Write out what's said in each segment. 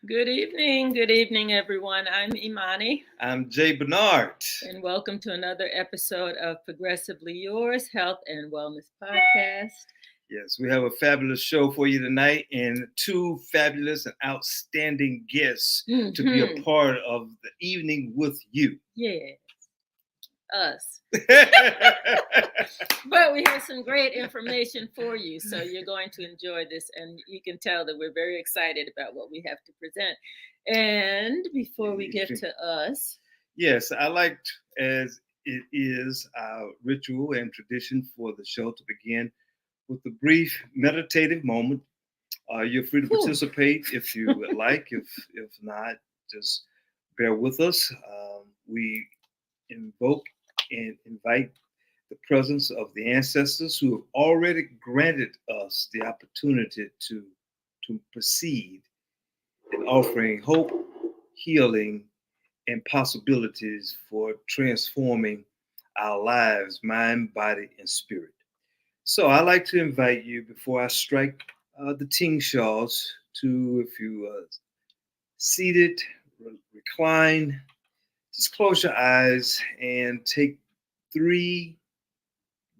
Good evening, everyone. I'm Imani, I'm Jay Bernard. and welcome to another episode of Progressively Yours Health and Wellness Podcast. Yes, we have a fabulous show for you tonight and two fabulous and outstanding guests to be a part of the evening with you. Yes, us. But we have some great information for you, so you're going to enjoy this, and you can tell that we're very excited about what we have to present. And before we get to us, Yes, I liked as it is our ritual and tradition for the show to begin with a brief meditative moment. You're free to participate if you would like. If not, just bear with us. We invoke and invite the presence of the ancestors who have already granted us the opportunity to proceed in offering hope, healing, and possibilities for transforming our lives, mind, body, and spirit. So I like to invite you before I strike the ting shaws to, if you seated, recline, just close your eyes and take 3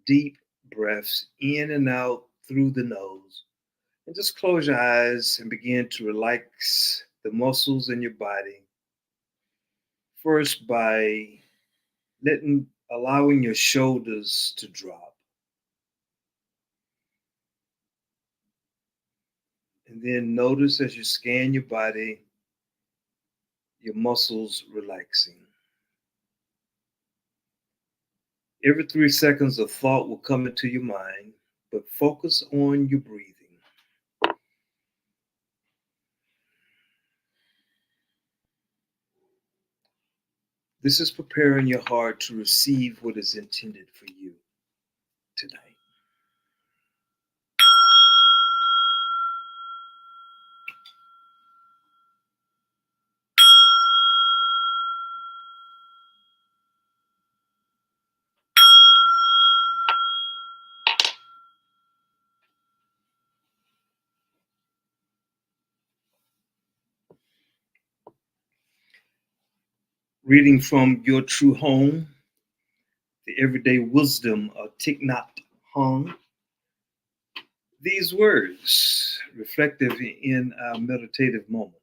deep breaths in and out through the nose. And just close your eyes and begin to relax the muscles in your body. First, by allowing your shoulders to drop. And then notice as you scan your body, your muscles relaxing. Every 3 seconds, a thought will come into your mind, but focus on your breathing. This is preparing your heart to receive what is intended for you tonight. Reading from Your True Home, the Everyday Wisdom of Thich Nhat Hanh. These words reflective in our meditative moment.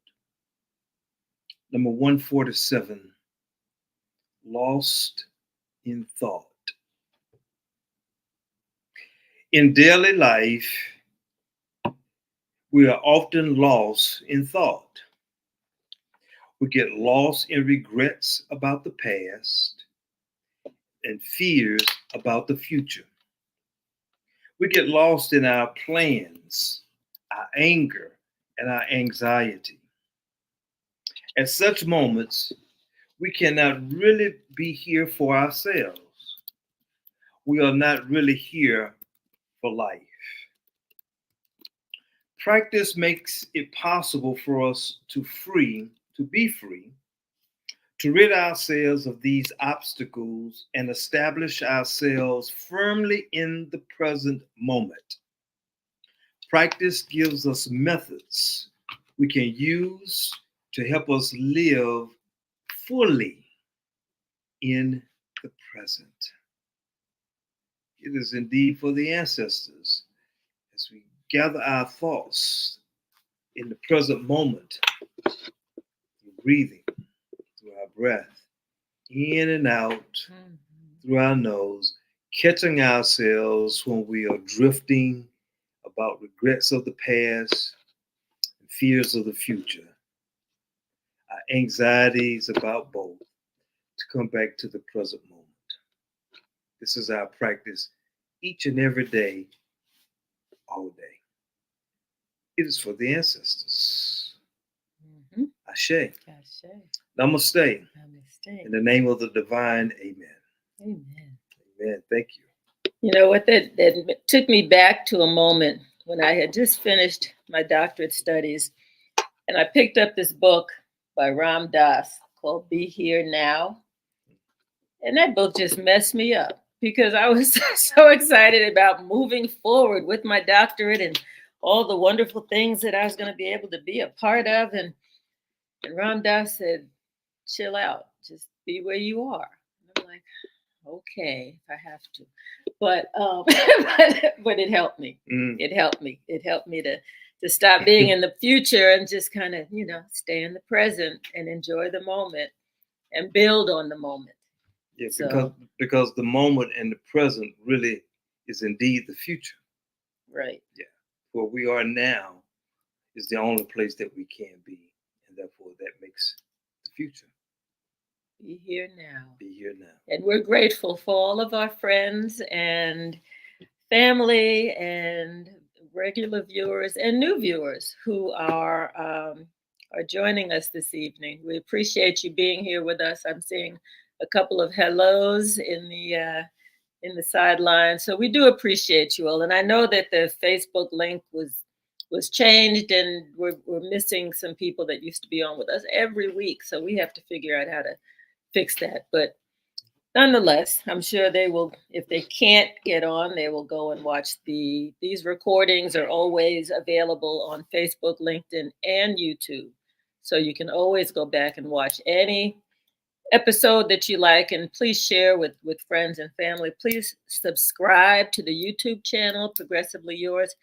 Number 147, lost in thought. In daily life, we are often lost in thought. We get lost in regrets about the past and fears about the future. We get lost in our plans, our anger, and our anxiety. At such moments, we cannot really be here for ourselves. We are not really here for life. Practice makes it possible for us to be free, to rid ourselves of these obstacles and establish ourselves firmly in the present moment. Practice gives us methods we can use to help us live fully in the present. It is indeed for the ancestors as we gather our thoughts in the present moment through breathing, through our breath, in and out through our nose, catching ourselves when we are drifting about regrets of the past and fears of the future, our anxieties about both, to come back to the present moment. This is our practice each and every day, all day. It is for the ancestors. Ashe. Namaste. In the name of the divine, amen. Amen. Amen. Thank you. You know what? That took me back to a moment when I had just finished my doctorate studies, and I picked up this book by Ram Dass called Be Here Now. And that book just messed me up because I was so excited about moving forward with my doctorate and all the wonderful things that I was going to be able to be a part of. And And Ram Dass said, chill out, just be where you are. And I'm like, okay, if I have to. But but it helped me. Mm. It helped me. It helped me to stop being in the future and just kind of, stay in the present and enjoy the moment and build on the moment. Yeah, So, because the moment and the present really is indeed the future. right. Yeah. Where we are now is the only place that we can be. And therefore that makes the future. Be here now. Be here now. And we're grateful for all of our friends and family and regular viewers and new viewers who are joining us this evening. We appreciate you being here with us. I'm seeing a couple of hellos in the sideline, so we do appreciate you all. And I know that the Facebook link was changed, and we're missing some people that used to be on with us every week. So we have to figure out how to fix that. But nonetheless, I'm sure they will, if they can't get on, they will go and watch these recordings are always available on Facebook, LinkedIn, and YouTube. So you can always go back and watch any episode that you like, and please share with friends and family. Please subscribe to the YouTube channel, Progressively Yours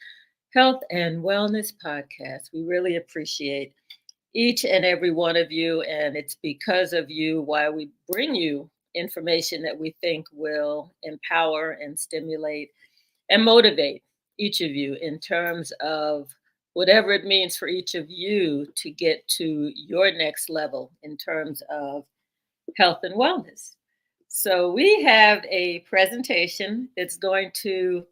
Health and Wellness Podcast. We really appreciate each and every one of you, and it's because of you why we bring you information that we think will empower and stimulate and motivate each of you in terms of whatever it means for each of you to get to your next level in terms of health and wellness. So we have a presentation that's going to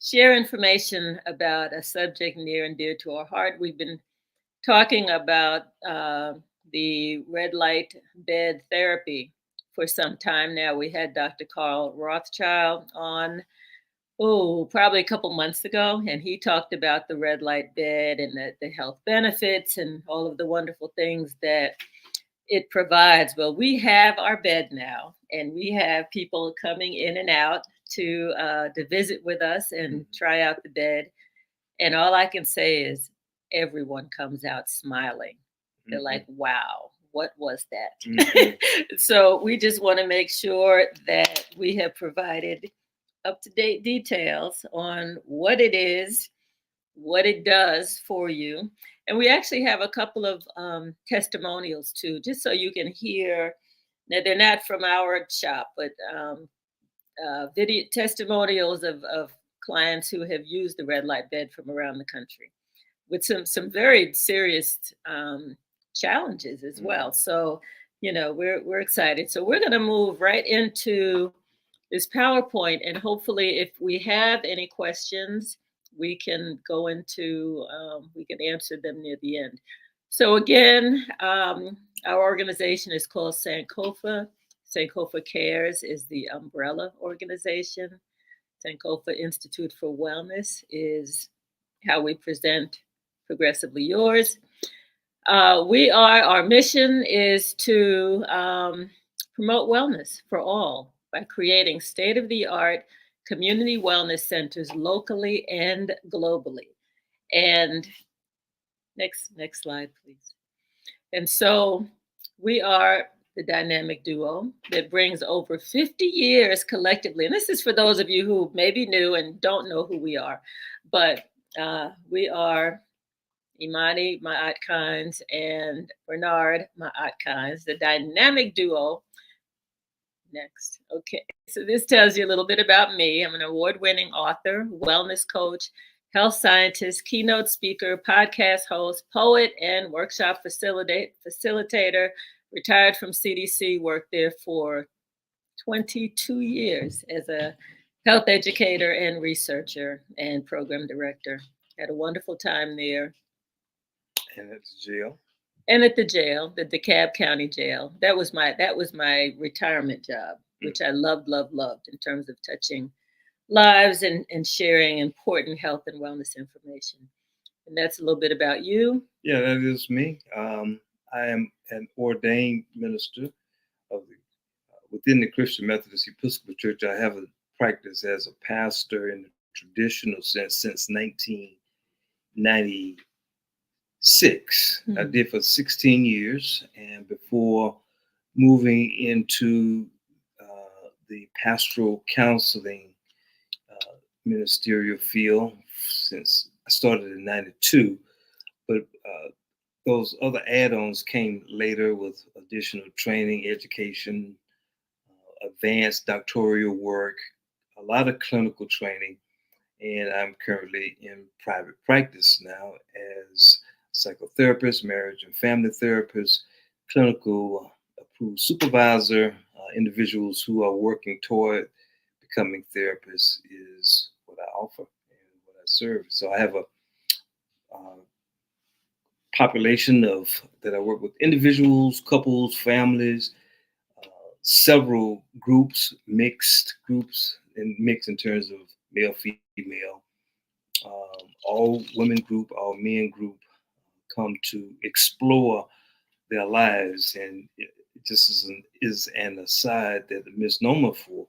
share information about a subject near and dear to our heart. We've been talking about the red light bed therapy for some time now. We had Dr. Carl Rothschild on, probably a couple months ago, and he talked about the red light bed and the health benefits and all of the wonderful things that it provides. Well, we have our bed now, and we have people coming in and out to visit with us and try out the bed. And all I can say is everyone comes out smiling. They're like, wow, what was that? So we just want to make sure that we have provided up-to-date details on what it is, what it does for you. And we actually have a couple of testimonials too, just so you can hear. Now, they're not from our shop, but video testimonials of clients who have used the red light bed from around the country with some very serious challenges as well. So, we're excited. So we're going to move right into this PowerPoint, and hopefully, if we have any questions, we can go into we can answer them near the end. So again, our organization is called Sankofa. Sankofa Cares is the umbrella organization. Sankofa Institute for Wellness is how we present Progressively Yours. Our mission is to promote wellness for all by creating state-of-the-art community wellness centers locally and globally. And next slide, please. And so we are the dynamic duo that brings over 50 years collectively. And this is for those of you who may be new and don't know who we are. But we are IMANI, my Aunt Kynes, and Bernard, my Aunt Kynes, the dynamic duo. Next. Okay. So this tells you a little bit about me. I'm an award-winning author, wellness coach, health scientist, keynote speaker, podcast host, poet, and workshop facilitator. Retired from CDC, worked there for 22 years as a health educator and researcher and program director. Had a wonderful time there. And at the jail. And at the jail, the DeKalb County Jail. That was my retirement job, which I loved in terms of touching lives and sharing important health and wellness information. And that's a little bit about you. Yeah, that is me. I am an ordained minister of within the Christian Methodist Episcopal Church. I have a practice as a pastor in the traditional sense since 1990. 6. I did for 16 years. And before moving into the pastoral counseling ministerial field, since I started in 92, but those other add-ons came later with additional training, education, advanced doctoral work, a lot of clinical training, and I'm currently in private practice now as psychotherapist, marriage and family therapist, clinical approved supervisor. Individuals who are working toward becoming therapists is what I offer and what I serve. So I have a population of that I work with individuals, couples, families, several groups, mixed groups, and mixed in terms of male, female, all women group, all men group come to explore their lives. And it just is an aside that the misnomer for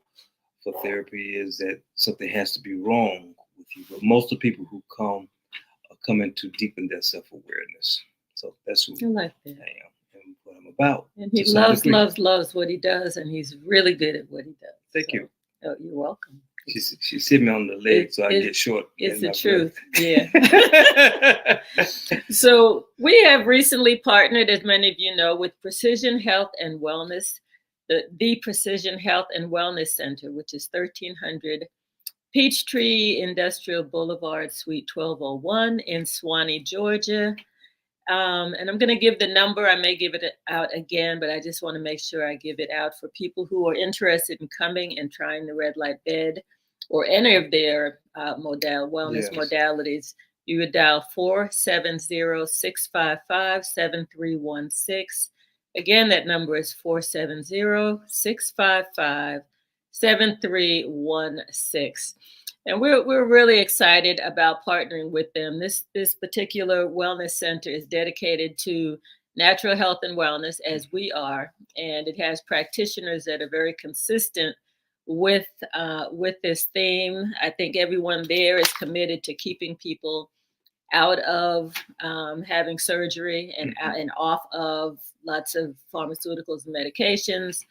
therapy is that something has to be wrong with you. But most of the people who come are coming to deepen their self-awareness. So that's who I like that. I am and what I'm about. And he loves what he does, and he's really good at what he does. Thank you. Oh, you're welcome. She's sitting me on the leg so I get short. It's the truth. Yeah. So we have recently partnered, as many of you know, with Precision Health and Wellness, the Precision Health and Wellness Center, which is 1300 Peachtree Industrial Boulevard, Suite 1201 in Swanee, Georgia. And I'm going to give the number. I may give it out again, but I just want to make sure I give it out for people who are interested in coming and trying the red light bed or any of their wellness modalities. You would dial 470-655-7316. Again, that number is 470-655-7316. And we're really excited about partnering with them. This particular wellness center is dedicated to natural health and wellness, as we are, and it has practitioners that are very consistent with this theme. I think everyone there is committed to keeping people out of having surgery and off of lots of pharmaceuticals and medications.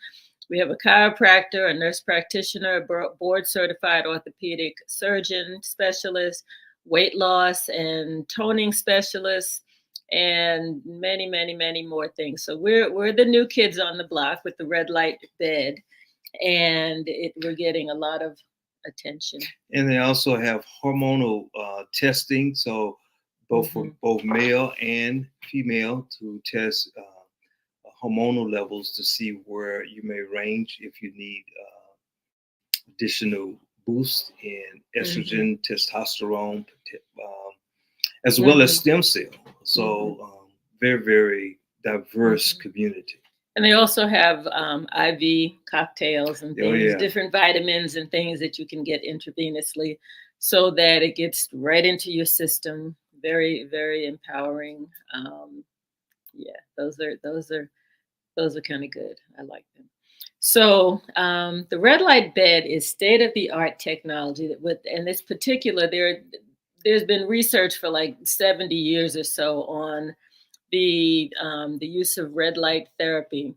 We have a chiropractor, a nurse practitioner, a board-certified orthopedic surgeon specialist, weight loss and toning specialist, and many, many, many more things. So we're the new kids on the block with the red light bed, and we're getting a lot of attention. And they also have hormonal testing, so both for both male and female to test hormonal levels to see where you may range if you need additional boost in estrogen, testosterone, as well as stem cell. So very, very diverse community. And they also have IV cocktails and things, different vitamins and things that you can get intravenously so that it gets right into your system. Very, very empowering. Those are kind of good. I like them. So the red light bed is state-of-the-art technology and this particular, there's been research for like 70 years or so on the use of red light therapy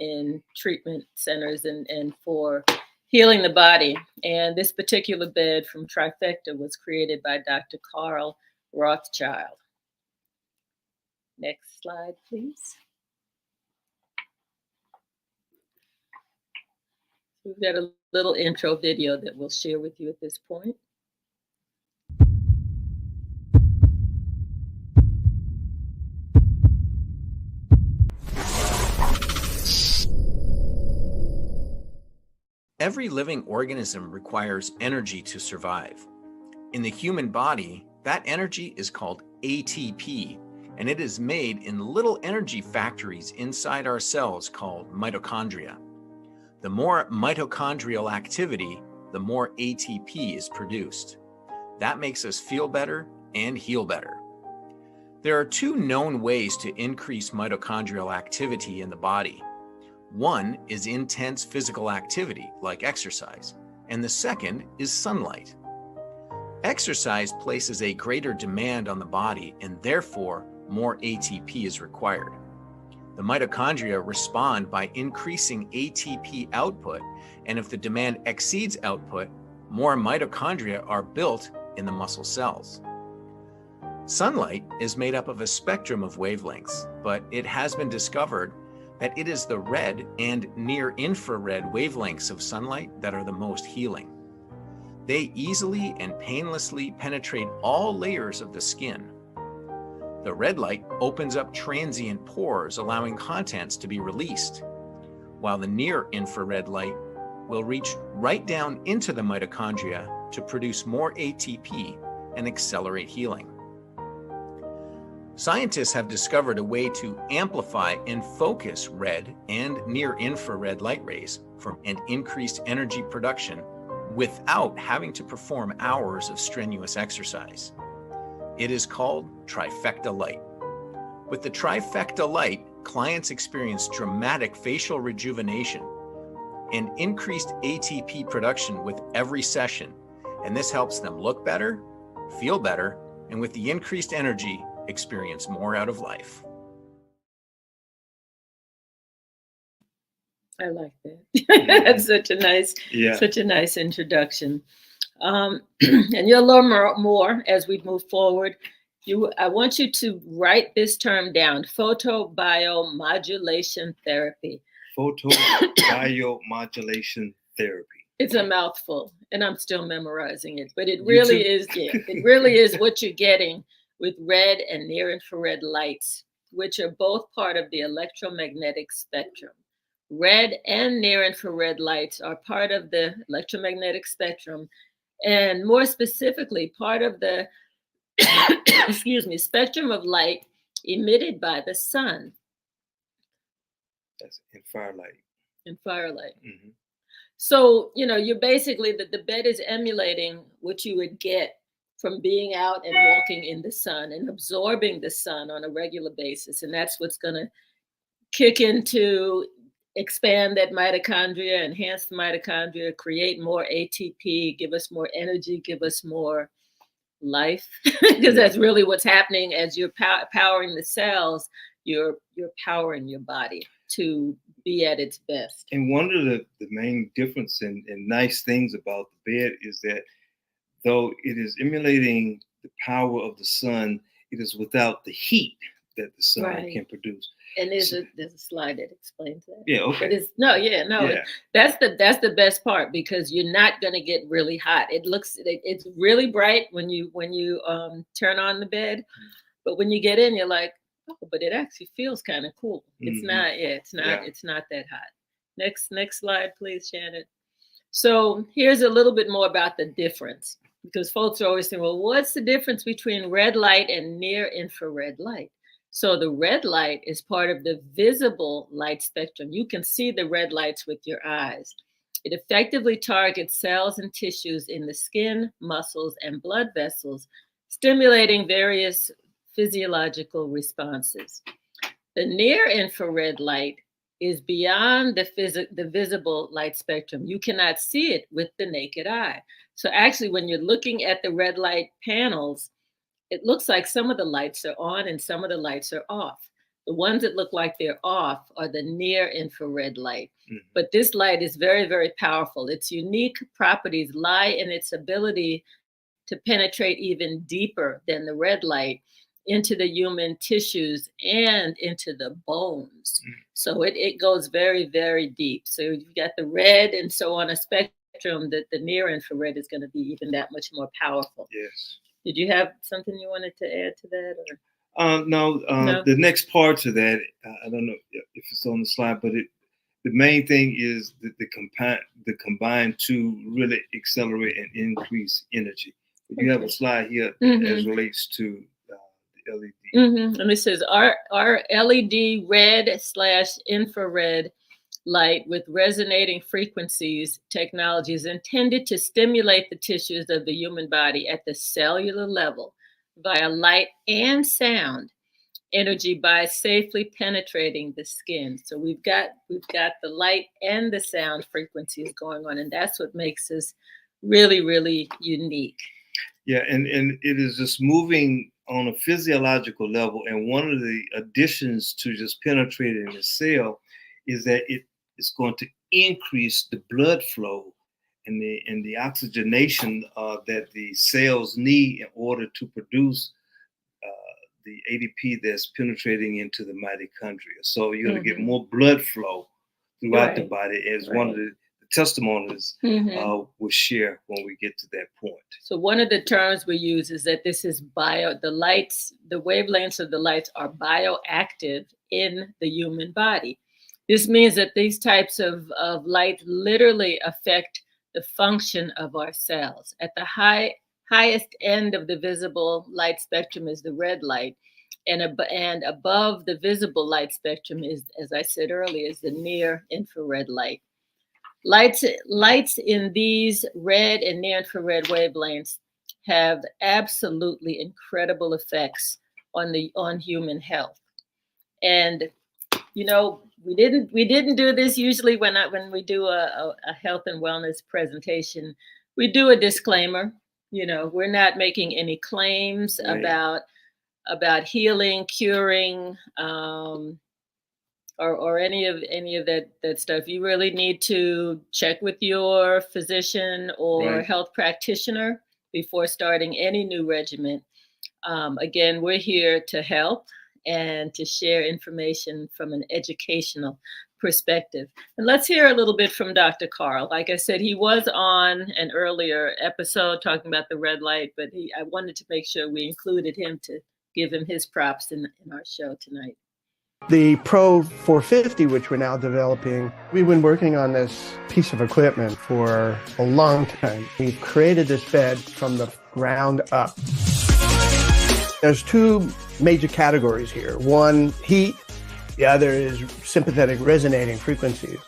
in treatment centers and for healing the body. And this particular bed from Trifecta was created by Dr. Carl Rothschild. Next slide, please. We've got a little intro video that we'll share with you at this point. Every living organism requires energy to survive. In the human body, that energy is called ATP, and it is made in little energy factories inside our cells called mitochondria. The more mitochondrial activity, the more ATP is produced. That makes us feel better and heal better. There are two known ways to increase mitochondrial activity in the body. One is intense physical activity, like exercise, and the second is sunlight. Exercise places a greater demand on the body, and therefore more ATP is required. The mitochondria respond by increasing ATP output, and if the demand exceeds output, more mitochondria are built in the muscle cells. Sunlight is made up of a spectrum of wavelengths, but it has been discovered that it is the red and near-infrared wavelengths of sunlight that are the most healing. They easily and painlessly penetrate all layers of the skin. The red light opens up transient pores, allowing contents to be released, while the near-infrared light will reach right down into the mitochondria to produce more ATP and accelerate healing. Scientists have discovered a way to amplify and focus red and near-infrared light rays for an increased energy production without having to perform hours of strenuous exercise. It is called trifecta light. With the trifecta light, clients experience dramatic facial rejuvenation and increased ATP production with every session, and this helps them look better, feel better, and with the increased energy, experience more out of life. I like that. That's such a nice introduction. And you'll learn more as we move forward. I want you to write this term down: photobiomodulation therapy. Photobiomodulation therapy. It's a mouthful, and I'm still memorizing it, but it really is. Yeah, it really is what you're getting with red and near-infrared lights, which are both part of the electromagnetic spectrum. Red and near-infrared lights are part of the electromagnetic spectrum, and more specifically, part of the spectrum of light emitted by the sun. That's in firelight. In firelight. Mm-hmm. So, you're basically, the bed is emulating what you would get from being out and walking in the sun and absorbing the sun on a regular basis. And that's what's going to kick into expand that mitochondria, enhance the mitochondria, create more ATP, give us more energy, give us more life, because that's really what's happening as you're powering the cells. You're powering your body to be at its best. And one of the main difference and nice things about the bed is that though it is emulating the power of the sun, it is without the heat that the sun can produce. And there's a slide that explains that. Yeah, okay. But that's the best part, because you're not going to get really hot. It's really bright when you turn on the bed, but when you get in, you're like, oh, but it actually feels kind of cool. It's not that hot. Next slide, please, Shannon. So here's a little bit more about the difference, because folks are always saying, well, what's the difference between red light and near infrared light? So the red light is part of the visible light spectrum. You can see the red lights with your eyes. It effectively targets cells and tissues in the skin, muscles, and blood vessels, stimulating various physiological responses. The near infrared light is beyond the visible light spectrum. You cannot see it with the naked eye. So actually, when you're looking at the red light panels, it looks like some of the lights are on and some of the lights are off. The ones that look like they're off are the near infrared light. Mm-hmm. But this light is very, very powerful. Its unique properties lie in its ability to penetrate even deeper than the red light into the human tissues and into the bones. Mm-hmm. So it goes very, very deep. So you've got the red and so on a spectrum, that the near infrared is going to be even that much more powerful. Yes. Did you have something you wanted to add to that? Or? No. The next part to that, I don't know if it's on the slide, but the main thing is the combined two really accelerate and increase energy. You have a slide here as relates to the LED. Mm-hmm. And it says our LED red/infrared light with resonating frequencies technology is intended to stimulate the tissues of the human body at the cellular level via light and sound energy by safely penetrating the skin. So we've got the light and the sound frequencies going on, and that's what makes us really, really unique. Yeah, and it is just moving on a physiological level. And one of the additions to just penetrating the cell is that it is going to increase the blood flow and the oxygenation that the cells need in order to produce the ADP that's penetrating into the mitochondria. So you're going to get more blood flow throughout the body, as one of the testimonies will share when we get to that point. So one of the terms we use is that this is the wavelengths of the lights are bioactive in the human body. This means that these types of light literally affect the function of our cells. At the highest end of the visible light spectrum is the red light, and above the visible light spectrum is, as I said earlier, is the near infrared light. Lights in these red and near infrared wavelengths have absolutely incredible effects on human health. And you know, we didn't do this usually when we do a health and wellness presentation. We do a disclaimer. You know, we're not making any claims about healing, curing, or any of that stuff. You really need to check with your physician or health practitioner before starting any new regimen. Again, we're here to help and to share information from an educational perspective. And let's hear a little bit from Dr. Carl. Like I said, he was on an earlier episode talking about the red light, but I wanted to make sure we included him to give him his props in our show tonight. The Pro 450, which we're now developing, we've been working on this piece of equipment for a long time. We've created this bed from the ground up. There's two major categories here. One, heat. The other is sympathetic resonating frequencies.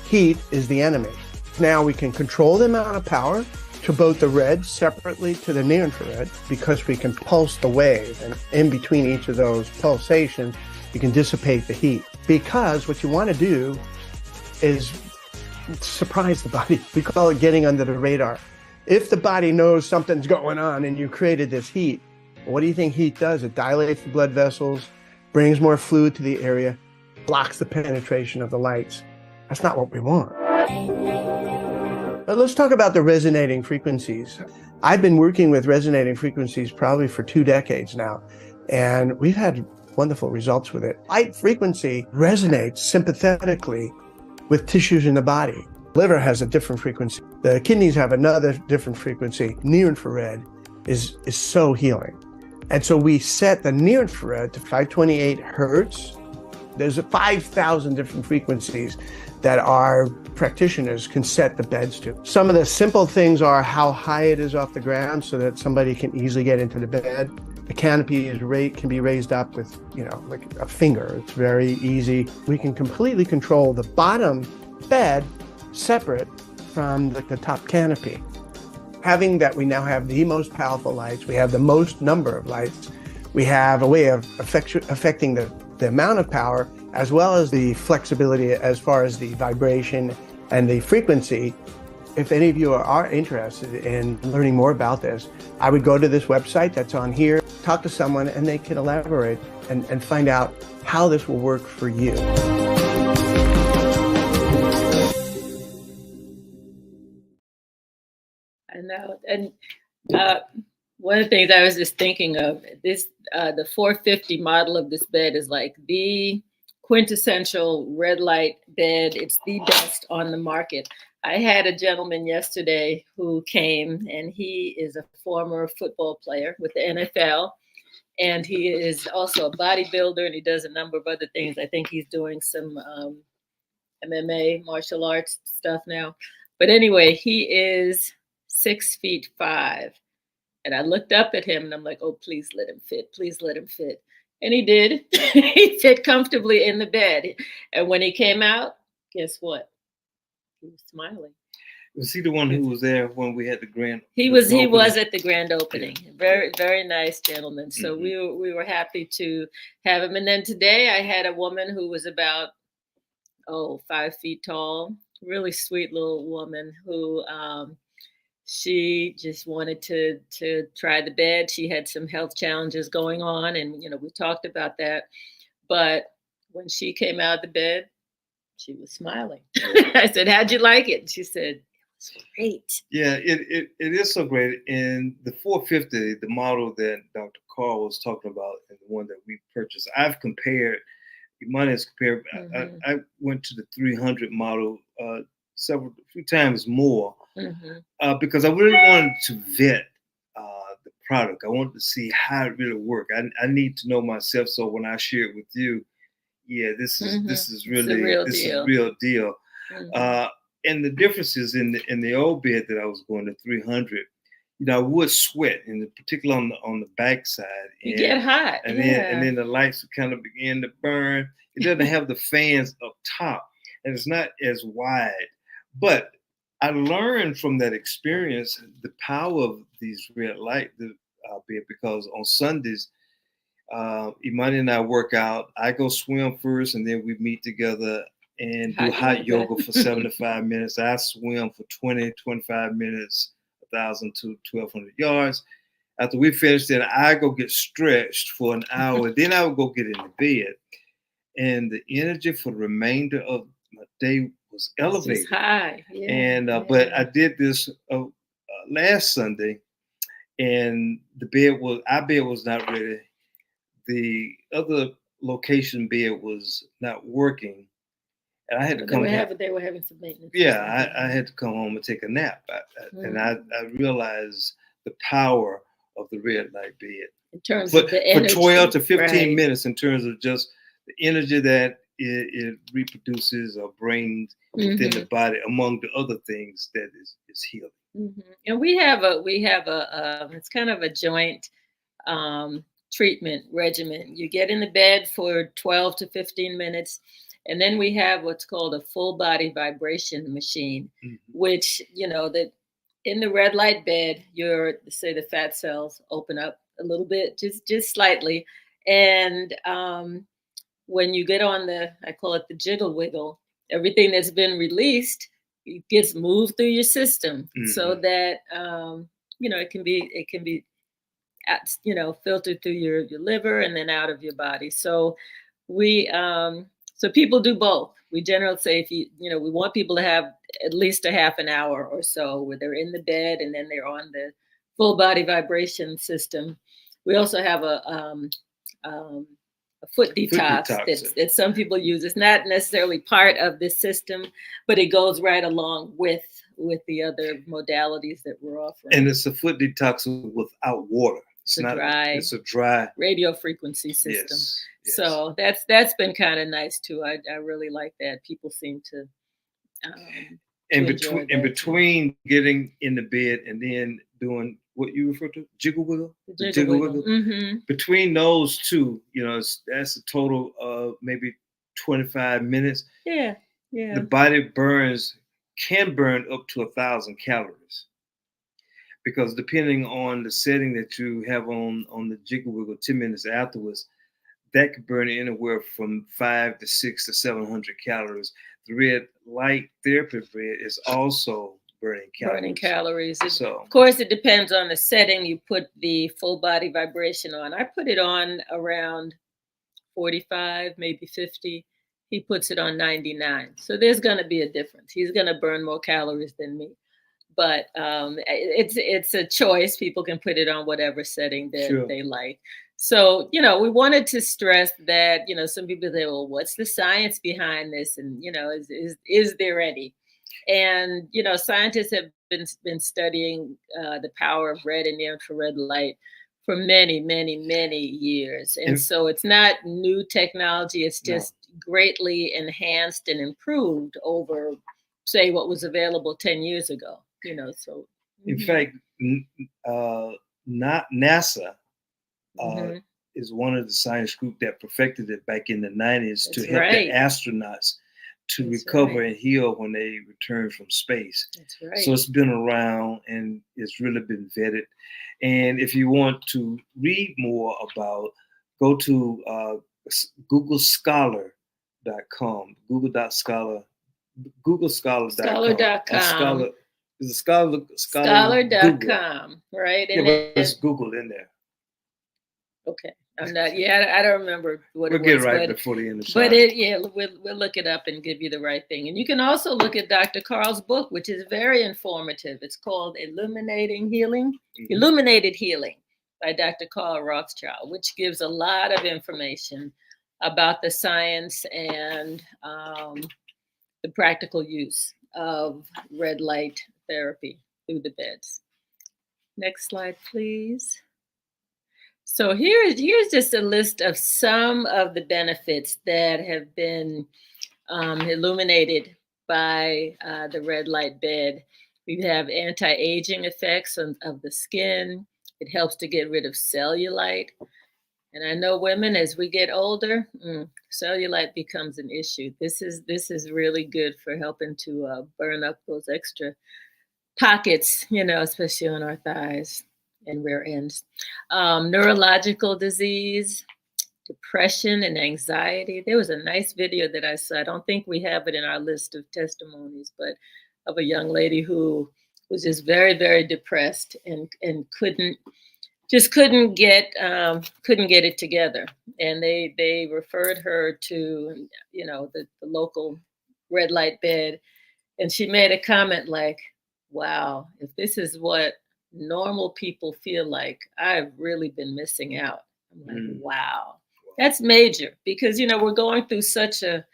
Heat is the enemy. Now we can control the amount of power to both the red separately to the near infrared because we can pulse the wave, and in between each of those pulsations, you can dissipate the heat. Because what you want to do is surprise the body. We call it getting under the radar. If the body knows something's going on and you created this heat, what do you think heat does? It dilates the blood vessels, brings more fluid to the area, blocks the penetration of the lights. That's not what we want. But let's talk about the resonating frequencies. I've been working with resonating frequencies probably for 2 decades now, and we've had wonderful results with it. Light frequency resonates sympathetically with tissues in the body. Liver has a different frequency. The kidneys have another different frequency. Near infrared is so healing. And so we set the near infrared to 528 hertz. There's 5,000 different frequencies that our practitioners can set the beds to. Some of the simple things are how high it is off the ground so that somebody can easily get into the bed. The canopy can be raised up with, like a finger. It's very easy. We can completely control the bottom bed separate from the top canopy. Having that, we now have the most powerful lights. We have the most number of lights. We have a way of affecting the amount of power as well as the flexibility as far as the vibration and the frequency. If any of you are interested in learning more about this, I would go to this website that's on here, talk to someone, and they can elaborate and find out how this will work for you. I know. And one of the things I was just thinking of, the 450 model of this bed is like the quintessential red light bed. It's the best on the market. I had a gentleman yesterday who came, and he is a former football player with the NFL. And he is also a bodybuilder, and he does a number of other things. I think he's doing some MMA, martial arts stuff now. But anyway, he is 6'5". And I looked up at him and I'm like, oh, please let him fit. Please let him fit. And he did. He fit comfortably in the bed. And when he came out, guess what? He was smiling. Was he the one who was there when we had the grand? He was at the grand opening. Yeah. Very, very nice gentleman. So we were happy to have him. And then today I had a woman who was about 5 feet tall, really sweet little woman who she just wanted to try the bed. She had some health challenges going on, and we talked about that. But when she came out of the bed, she was smiling. I said, "How'd you like it?" She said, "It was great." Yeah, it is so great. And the 450, the model that Dr. Carl was talking about, and the one that we purchased, I've compared. Money is compared. I went to the 300 model a few times more because I really wanted to vet the product. I wanted to see how it really worked. I need to know myself, so when I share it with you, yeah, this is really real deal. And the differences in the old bed that I was going to 300, I would sweat, in particular on the backside. You get hot, and then the lights would kind of begin to burn. It doesn't have the fans up top, and it's not as wide. But I learned from that experience the power of these red light bed, because on Sundays, Imani and I work out. I go swim first, and then we meet together and do hot yoga for 75 minutes. I swim for 20, 25 minutes, 1,000 to 1,200 yards. After we finish, then I go get stretched for an hour. Then I would go get in the bed. And the energy for the remainder of my day was elevated. It's high. Yeah, and but I did this last Sunday, and our bed was not ready. The other location bed was not working, and I had to come. They were having some maintenance. Yeah, I had to come home and take a nap, and I realized the power of the red light bed in terms of the energy, for 12 to 15 minutes, in terms of just the energy that it reproduces or brings within the body, among the other things that is healing. And we have a it's kind of a joint treatment regimen. You get in the bed for 12 to 15 minutes, and then we have what's called a full body vibration machine, which that in the red light bed, say the fat cells open up a little bit, just slightly, and when you get on I call it the jiggle wiggle, everything that's been released, it gets moved through your system, so that it can be filtered through your liver and then out of your body. So so people do both. We generally say we want people to have at least a half an hour or so where they're in the bed and then they're on the full body vibration system. We also have a foot detox that some people use. It's not necessarily part of this system, but it goes right along with the other modalities that we're offering. And it's a foot detox without water. It's a dry radio frequency system. Yes. So that's been kind of nice too. I really like that. People seem to between getting in the bed and then doing what you refer to, jiggle wiggle, jiggle wiggle. Between those two, that's a total of maybe 25 minutes. Yeah. The body can burn up to 1,000 calories. Because depending on the setting that you have on the jiggle wiggle, 10 minutes afterwards, that could burn anywhere from 500 to 600 to 700 calories. The red light therapy bed is also burning calories. Of course, it depends on the setting you put the full body vibration on. I put it on around 45, maybe 50. He puts it on 99. So there's going to be a difference. He's going to burn more calories than me. But it's a choice. People can put it on whatever setting that they like. So, we wanted to stress that, some people say, well, what's the science behind this? And, is there any? And, scientists have been studying the power of red and infrared light for many, many, many years. And so it's not new technology. It's just greatly enhanced and improved over, say, what was available 10 years ago. In fact, NASA is one of the science group that perfected it back in the 90s to help the astronauts to recover and heal when they return from space. That's right. So it's been around and it's really been vetted. And if you want to read more about, go to googlescholar.com, google.scholar.com. Is it Scholar? Google. Scholar.com, right? Yeah, And but then, it's Google in there. okay, I'm not. Yeah, I don't remember what We'll it get was, right but before the end of the but shot. we'll look it up and give you the right thing. And you can also look at Dr. Carl's book, which is very informative. It's called Illuminated Healing by Dr. Carl Rothschild, which gives a lot of information about the science and the practical use of red light therapy through the beds. Next slide, please. So here's just a list of some of the benefits that have been illuminated by the red light bed. We have anti-aging effects of the skin. It helps to get rid of cellulite. And I know women, as we get older, cellulite becomes an issue. This is really good for helping to burn up those extra pockets, especially on our thighs and rear ends. Neurological disease, depression and anxiety. There was a nice video that I saw. I don't think we have it in our list of testimonies, but of a young lady who was just very, very depressed and couldn't get it together. And they referred her to the local red light bed, and she made a comment like, "Wow, if this is what normal people feel like, I've really been missing out." I'm like, wow. That's major, because we're going through such a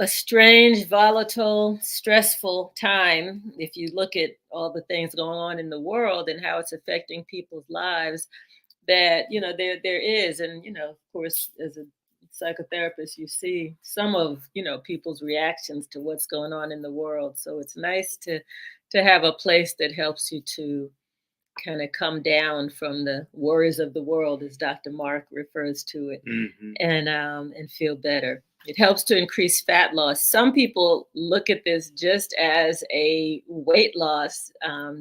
strange, volatile, stressful time. If you look at all the things going on in the world and how it's affecting people's lives, that there is, and of course, as a psychotherapist, you see some of people's reactions to what's going on in the world. So it's nice to have a place that helps you to kind of come down from the worries of the world, as Dr. Mark refers to it, and feel better. It helps to increase fat loss. Some people look at this just as a weight loss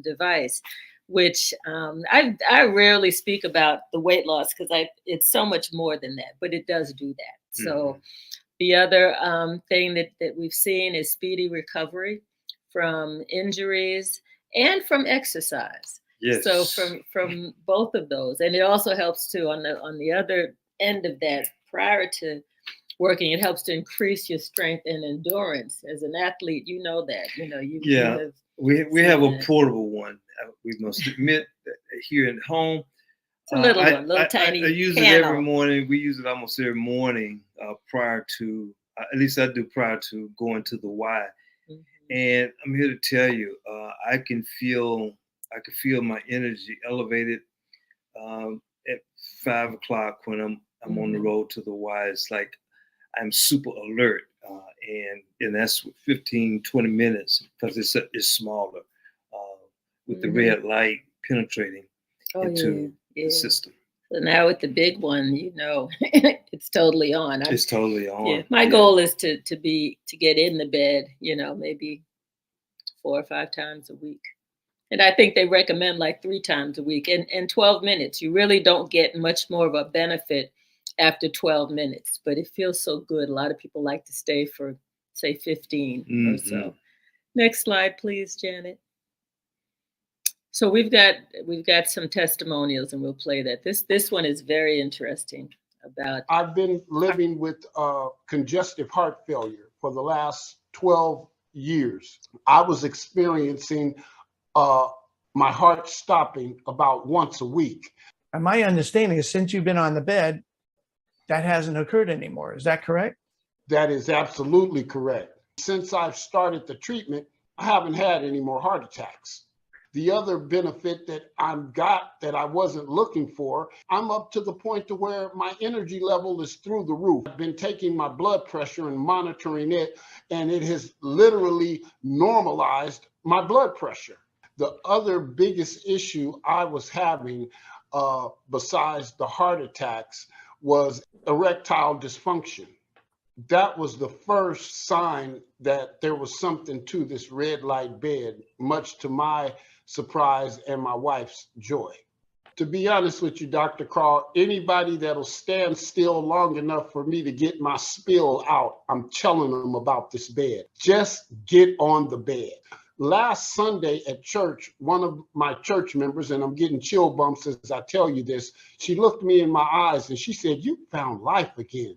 device, which I rarely speak about the weight loss, because it's so much more than that, but it does do that. So the other thing that we've seen is speedy recovery from injuries and from exercise. Yes. So from both of those, and it also helps too on the other end of that. Prior to working, it helps to increase your strength and endurance. As an athlete, you know that. We have a portable one. We must admit that here at home. It's a little one, tiny. I use it every morning. We use it almost every morning prior to, at least I do, prior to going to the Y. And I'm here to tell you, I can feel my energy elevated at 5 o'clock when I'm on the road to the Y. It's like I'm super alert, and that's 15, 20 minutes, because it's smaller, with the red light penetrating into the system. So now with the big one, it's totally on. It's totally on. Yeah. My goal is to get in the bed, maybe 4 or 5 times a week. And I think they recommend like 3 times a week and 12 minutes. You really don't get much more of a benefit after 12 minutes, but it feels so good. A lot of people like to stay for, say, 15 or so. Next slide, please, Janet. So we've got some testimonials, and we'll play that. This one is very interesting. I've been living with congestive heart failure for the last 12 years. I was experiencing my heart stopping about once a week. And my understanding is, since you've been on the bed, that hasn't occurred anymore. Is that correct? That is absolutely correct. Since I've started the treatment, I haven't had any more heart attacks. The other benefit that I've got that I wasn't looking for, I'm up to the point to where my energy level is through the roof. I've been taking my blood pressure and monitoring it, and it has literally normalized my blood pressure. The other biggest issue I was having, besides the heart attacks, was erectile dysfunction. That was the first sign that there was something to this red light bed, much to my surprise and my wife's joy. To be honest with you, Dr. Carl, anybody that'll stand still long enough for me to get my spill out, I'm telling them about this bed. Just get on the bed. last Sunday at church, one of my church members, and I'm getting chill bumps as I tell you this, she looked me in my eyes and she said, "You found life again.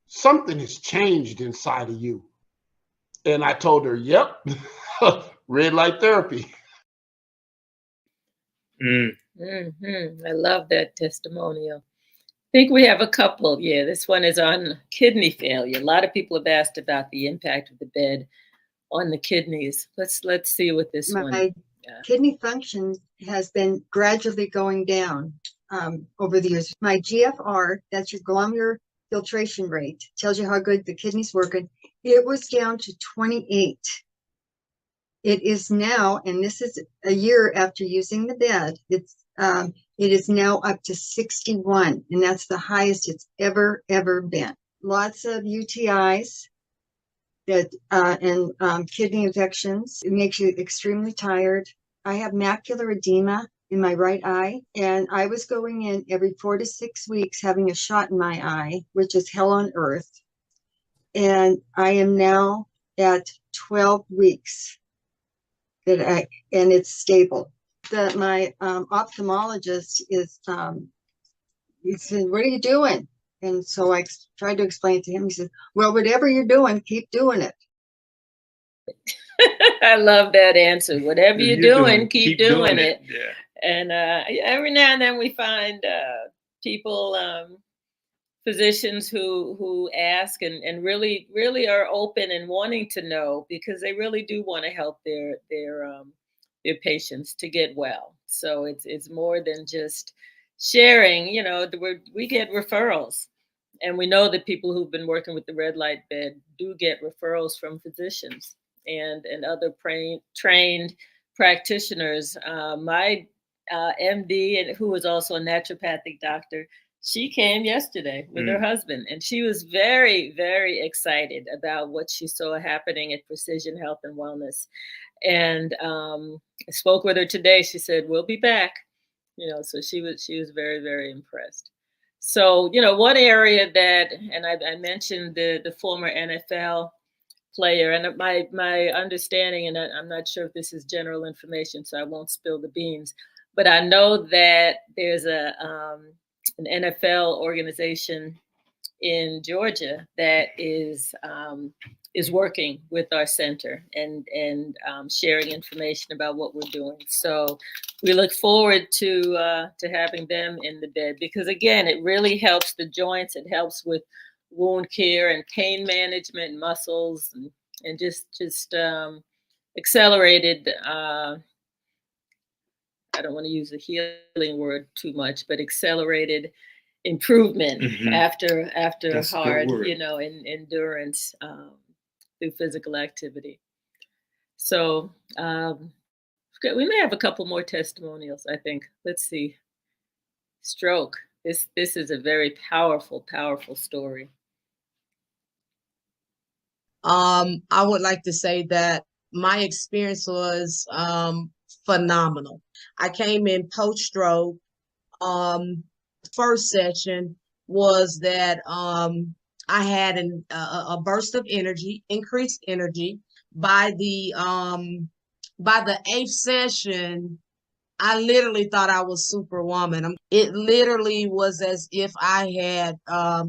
Something has changed inside of you." And I told her, "Yep, red light therapy." I love that testimonial. I think we have a couple. Yeah, this one is on kidney failure. A lot of people have asked about the impact of the bed on the kidneys. Let's see what this one. My kidney function has been gradually going down over the years. My GFR, that's your glomerular filtration rate, tells you how good the kidney's working. It was down to 28. It is now, and this is a year after using the bed, it is now up to 61, and that's the highest it's ever been. Lots of UTIs and kidney infections. It makes you extremely tired. I have macular edema in my right eye, and I was going in every 4 to 6 weeks having a shot in my eye, which is hell on earth. And I am now at 12 weeks and it's stable. My ophthalmologist is, he said, "What are you doing?" And so I tried to explain to him. He said, "Well, whatever you're doing, keep doing it." I love that answer. Whatever you're doing, keep doing it. Yeah. And every now and then we find people, physicians who ask and really are open and wanting to know, because they really do want to help their patients to get well. So it's more than just sharing. You know, we get referrals, and we know that people who've been working with the red light bed do get referrals from physicians and other trained practitioners. My MD, and who was also a naturopathic doctor, she came yesterday with her husband, and she was very, very excited about what she saw happening at Precision Health and Wellness. And I spoke with her today. She said, "We'll be back." You know, so she was very, very impressed. So, you know, one area that, and I mentioned the former NFL player, and my understanding, and I'm not sure if this is general information, so I won't spill the beans, but I know that there's an NFL organization in Georgia that is working with our center and sharing information about what we're doing. So we look forward to having them in the bed, because again, it really helps the joints. It helps with wound care and pain management, muscles, and just accelerated. I don't want to use the healing word too much, but accelerated improvement after That's hard, endurance through physical activity. So we may have a couple more testimonials, I think. Let's see. Stroke. This is a very powerful story. I would like to say that my experience was phenomenal. I came in post-stroke. First session was that I had a burst of energy, increased energy. By the 8th session, I literally thought I was Superwoman. It literally was as if I had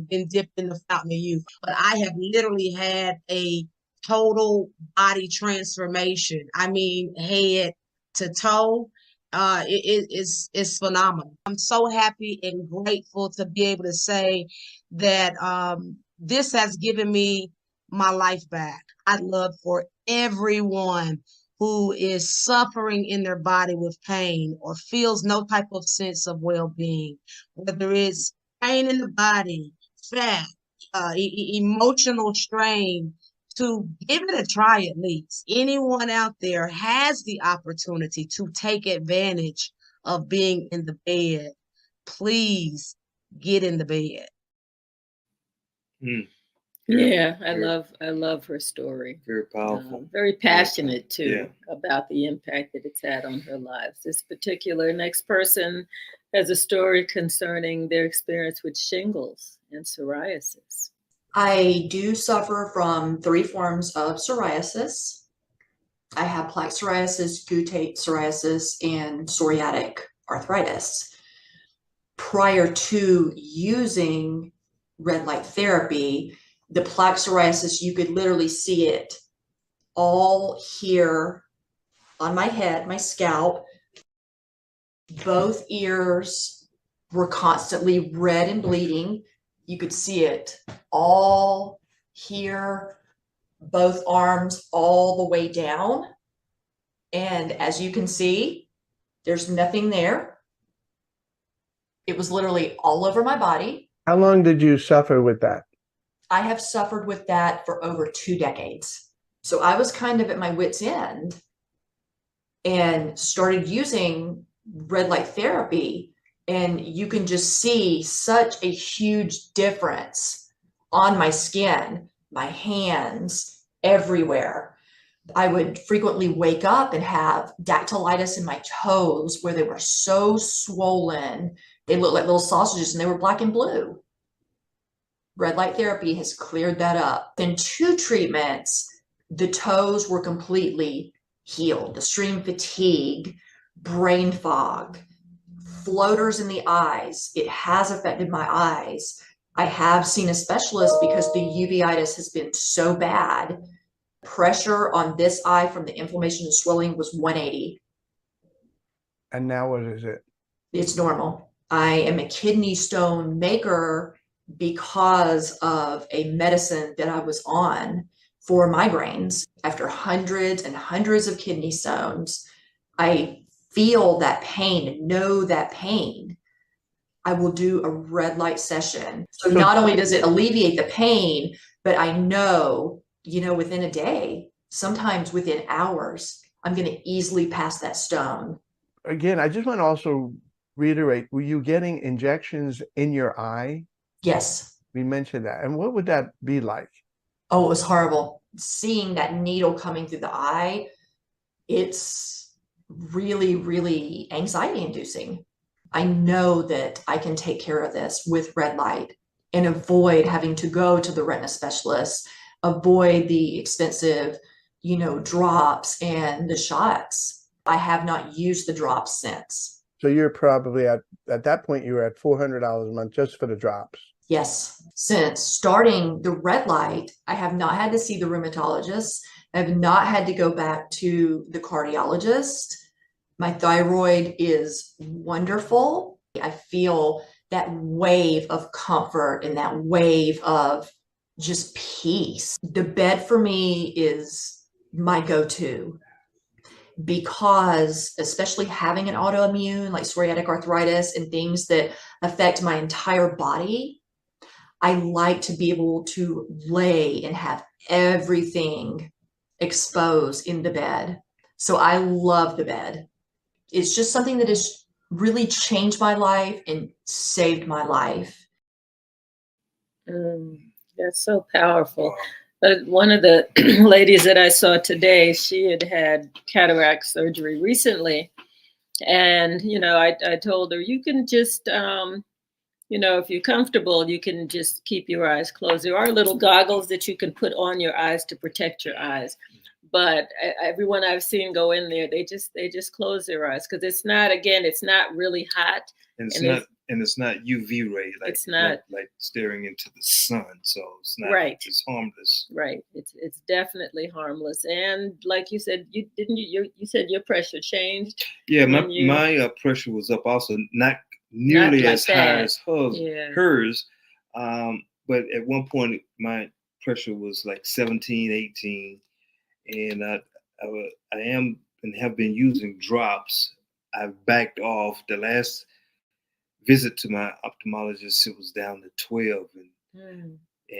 been dipped in the fountain of youth. But I have literally had a total body transformation. I mean, head to toe. It's phenomenal. I'm so happy and grateful to be able to say that this has given me my life back. I'd love for everyone who is suffering in their body with pain or feels no type of sense of well-being, whether it's pain in the body, fat, emotional strain, to give it a try at least. Anyone out there has the opportunity to take advantage of being in the bed. Please get in the bed. Yeah, I love her story. Very powerful. Very passionate too about the impact that it's had on her lives. This particular next person has a story concerning their experience with shingles and psoriasis. I do suffer from 3 forms of psoriasis. I have plaque psoriasis, goutate psoriasis, and psoriatic arthritis. Prior to using red light therapy, the plaque psoriasis, you could literally see it all here on my head, my scalp. Both ears were constantly red and bleeding. You could see it all here, both arms all the way down. And as you can see, there's nothing there. It was literally all over my body. How long did you suffer with that? I have suffered with that for over 2 decades. So I was kind of at my wit's end and started using red light therapy. And you can just see such a huge difference on my skin, my hands, everywhere. I would frequently wake up and have dactylitis in my toes where they were so swollen. They looked like little sausages and they were black and blue. Red light therapy has cleared that up. In 2 treatments, the toes were completely healed. The extreme fatigue, brain fog, floaters in the eyes. It has affected my eyes. I have seen a specialist because the uveitis has been so bad. Pressure on this eye from the inflammation and swelling was 180. And now what is it? It's normal. I am a kidney stone maker because of a medicine that I was on for migraines. After hundreds and hundreds of kidney stones, I feel that pain and know that pain. I will do a red light session. So not only does it alleviate the pain, but I know, within a day, sometimes within hours, I'm going to easily pass that stone. Again, I just want to also reiterate, were you getting injections in your eye? Yes. We mentioned that. And what would that be like? Oh, it was horrible. Seeing that needle coming through the eye, it's really, really anxiety inducing. I know that I can take care of this with red light and avoid having to go to the retina specialist, avoid the expensive, drops and the shots. I have not used the drops since. So you're probably at that point, you were at $400 a month just for the drops. Yes. Since starting the red light, I have not had to see the rheumatologist. I have not had to go back to the cardiologist. My thyroid is wonderful. I feel that wave of comfort and that wave of just peace. The bed for me is my go-to because, especially having an autoimmune like psoriatic arthritis and things that affect my entire body, I like to be able to lay and have everything exposed in the bed. So I love the bed. It's just something that has really changed my life and saved my life. That's so powerful. But one of the ladies that I saw today, she had cataract surgery recently. And, I told her, you can just, if you're comfortable, you can just keep your eyes closed. There are little goggles that you can put on your eyes to protect your eyes. But everyone I've seen go in there, they just close their eyes because it's not really hot. And it's not UV ray. Like, it's not like staring into the sun. So it's not right. It's harmless. Right. It's definitely harmless. And like you said, you said your pressure changed. Yeah, my pressure was up also, not nearly like as high as hers. But at one point my pressure was like 17, 18. And I am and have been using drops. I've backed off. The last visit to my ophthalmologist, it was down to 12.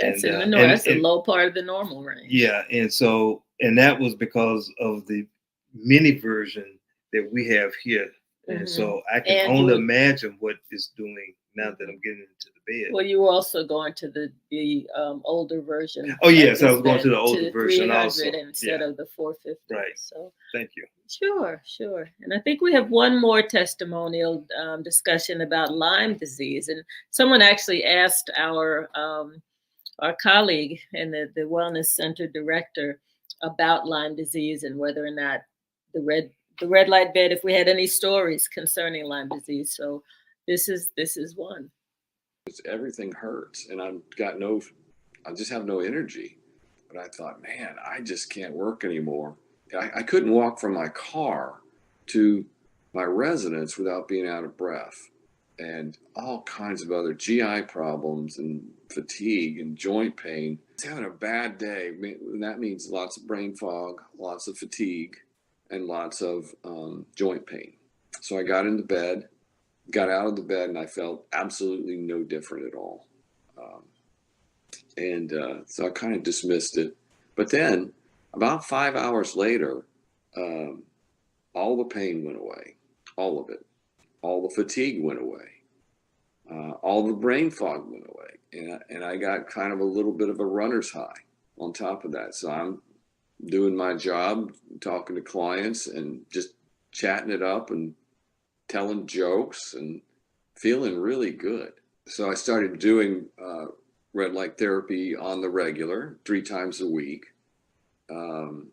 That's in the north. That's the low part of the normal range. Yeah, and that was because of the mini version that we have here. And so I can only imagine what it's doing now that I'm getting into the bed. Well, you were also going to the older version. Oh yes, I was going to the older version also instead of the 450. Right. So thank you. Sure. And I think we have one more testimonial discussion about Lyme disease, and someone actually asked our colleague and the Wellness Center director about Lyme disease and whether or not the red light bed, if we had any stories concerning Lyme disease. So this is one. Everything hurts, and I just have no energy. But I thought, man, I just can't work anymore. I couldn't walk from my car to my residence without being out of breath, and all kinds of other GI problems and fatigue and joint pain. It's having a bad day, and that means lots of brain fog, lots of fatigue, and lots of joint pain. So I got into bed, got out of the bed, and I felt absolutely no different at all. So I kind of dismissed it. But then about 5 hours later, all the pain went away, all of it. All the fatigue went away. All the brain fog went away. And I got kind of a little bit of a runner's high on top of that. So I'm doing my job, talking to clients and just chatting it up and telling jokes and feeling really good. So I started doing red light therapy on the regular 3 times a week. And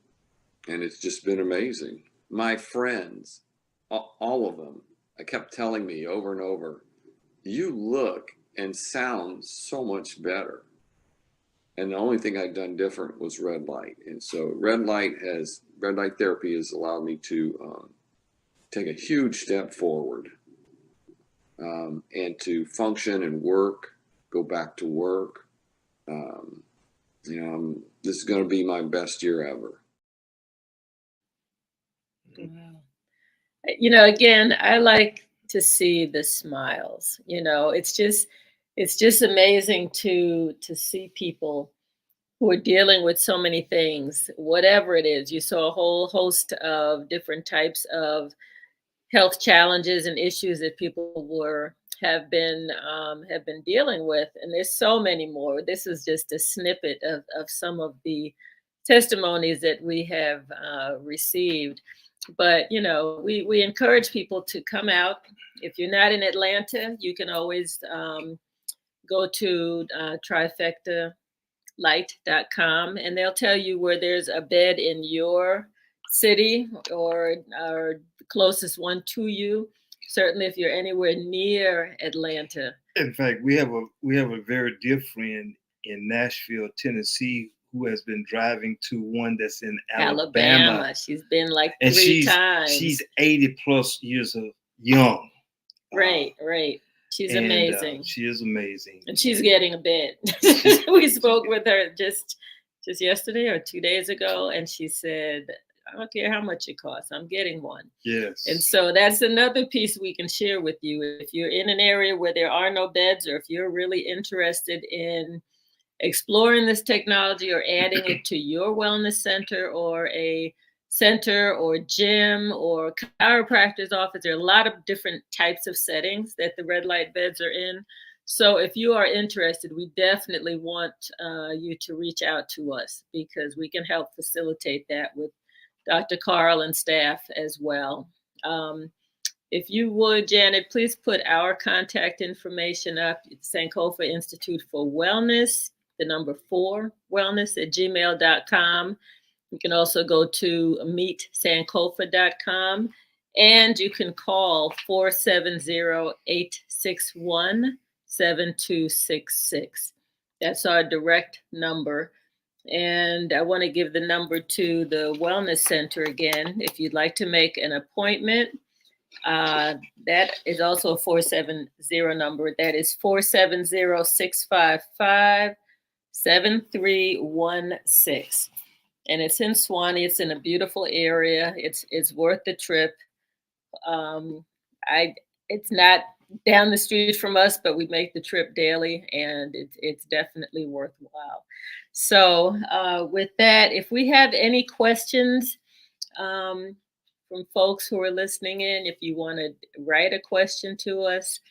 it's just been amazing. My friends, all of them, I kept telling me over and over, you look and sound so much better. And the only thing I'd done different was red light. And so red light therapy has allowed me to take a huge step forward and to function and work, go back to work. This is going to be my best year ever. Wow. Again, I like to see the smiles. It's just amazing to see people who are dealing with so many things, whatever it is. You saw a whole host of different types of health challenges and issues that people have been dealing with, and there's so many more. This is just a snippet of some of the testimonies that we have received. But we encourage people to come out. If you're not in Atlanta, you can always go to trifectalight.com, and they'll tell you where there's a bed in your city or the closest one to you. Certainly, if you're anywhere near Atlanta. In fact, we have a very dear friend in Nashville, Tennessee, who has been driving to one that's in Alabama. She's been like 3 times. She's 80 plus years of young. Right. She's amazing. She is amazing. And she's getting a bed. We spoke with her just yesterday or 2 days ago, and she said, I don't care how much it costs, I'm getting one. Yes. And so that's another piece we can share with you. If you're in an area where there are no beds, or if you're really interested in exploring this technology or adding it to your wellness center or a center or gym or chiropractor's office, there are a lot of different types of settings that the red light beds are in. So if you are interested, we definitely want you to reach out to us, because we can help facilitate that with Dr. Carl and staff as well. If you would, Janet, please put our contact information up. Sankofa Institute for Wellness, the number 4 wellness @gmail.com. You can also go to meetsankofa.com, and you can call 470-861-7266. That's our direct number. And I want to give the number to the Wellness Center again. If you'd like to make an appointment, that is also a 470 number. That is 470-655-7316. And it's in Swanee. It's in a beautiful area. It's worth the trip. It's not down the street from us, but we make the trip daily, and it's definitely worthwhile. So with that, if we have any questions from folks who are listening in, if you want to write a question to us,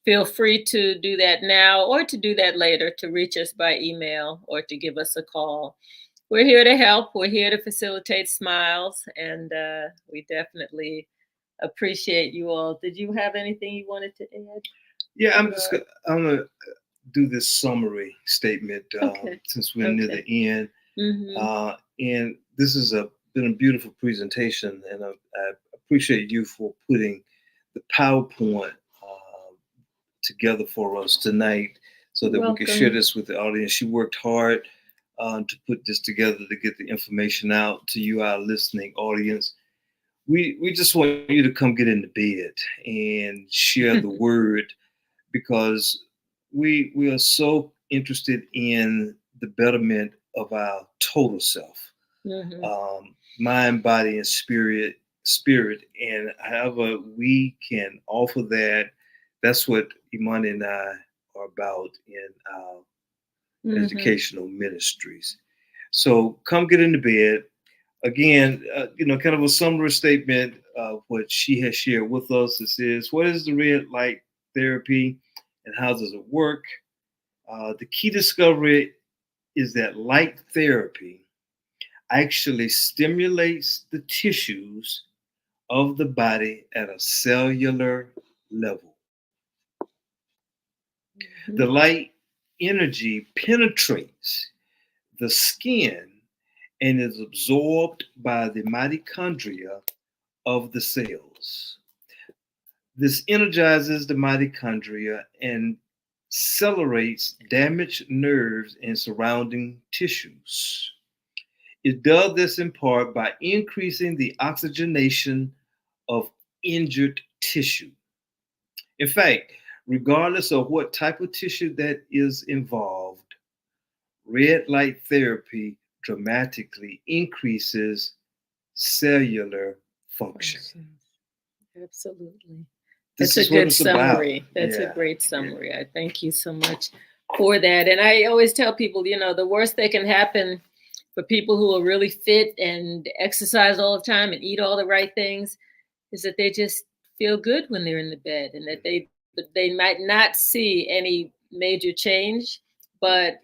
feel free to do that now or to do that later, to reach us by email or to give us a call. We're here to help. We're here to facilitate smiles, and we definitely appreciate you all. Did you have anything you wanted to add? Yeah, I'm gonna do this summary statement since we're near the end. Mm-hmm. And this has been a beautiful presentation, and I appreciate you for putting the PowerPoint together for us tonight so that we can share this with the audience. She worked hard to put this together to get the information out to you, our listening audience. We just want you to come get in the bed and share the word, because we are so interested in the betterment of our total self, mind, body, and spirit. And however we can offer that, that's what Imani and I are about in our educational ministries. So come get in the bed. Again, kind of a summary statement of what she has shared with us. It says, what is the red light therapy and how does it work? The key discovery is that light therapy actually stimulates the tissues of the body at a cellular level. The light energy penetrates the skin and is absorbed by the mitochondria of the cells. This energizes the mitochondria and accelerates damaged nerves and surrounding tissues. It does this in part by increasing the oxygenation of injured tissue. In fact, regardless of what type of tissue that is involved, red light therapy dramatically increases cellular function. Absolutely. This That's is a what good it's summary. about. That's Yeah. a great summary. I thank you so much for that. And I always tell people, the worst that can happen for people who are really fit and exercise all the time and eat all the right things is that they just feel good when they're in the bed, and that they might not see any major change, but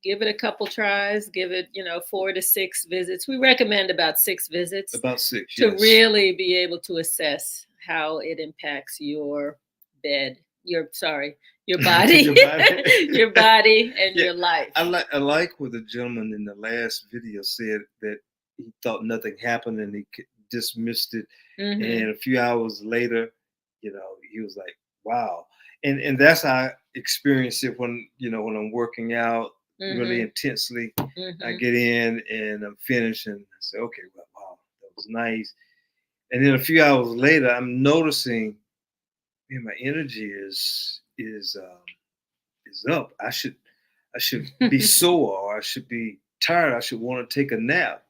give it a couple tries, give it 4 to 6 visits. We recommend about 6 visits, About 6, to yes. really be able to assess how it impacts your body, Your body. your body and Yeah, your life. I like what the gentleman in the last video said, that he thought nothing happened and he dismissed it. And a few hours later, he was like, wow. And that's how I experience it when I'm working out really intensely. I get in and I'm finished and I say, okay, well, wow, that was nice. And then a few hours later, I'm noticing, man, my energy is up. I should be sore, or I should be tired. I should want to take a nap.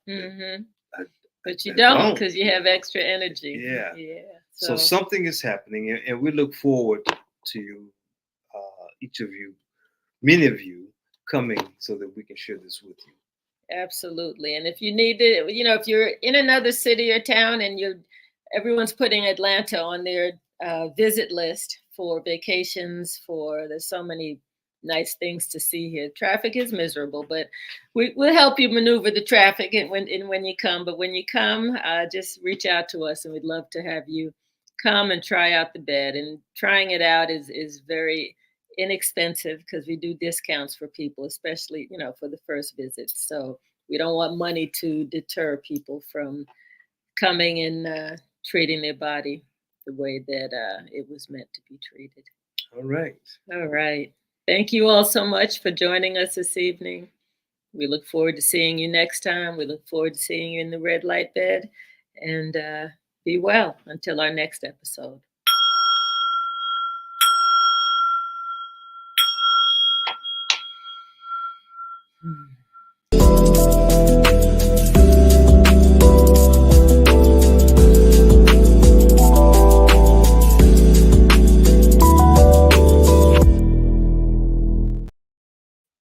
But you don't, because you have extra energy. Yeah. So So something is happening, and we look forward to each of you, many of you, coming so that we can share this with you. absolutely. And if you need to, if you're in another city or town and everyone's putting Atlanta on their visit list for vacations, there's so many nice things to see here. Traffic is miserable, but we'll help you maneuver the traffic when you come. But when you come, just reach out to us, and we'd love to have you come and try out the bed. And trying it out is very inexpensive, because we do discounts for people, especially for the first visit. So we don't want money to deter people from coming and treating their body the way that it was meant to be treated. All right. Thank you all so much for joining us this evening. We look forward to seeing you next time. We look forward to seeing you in the red light bed, and be well until our next episode. Hmm.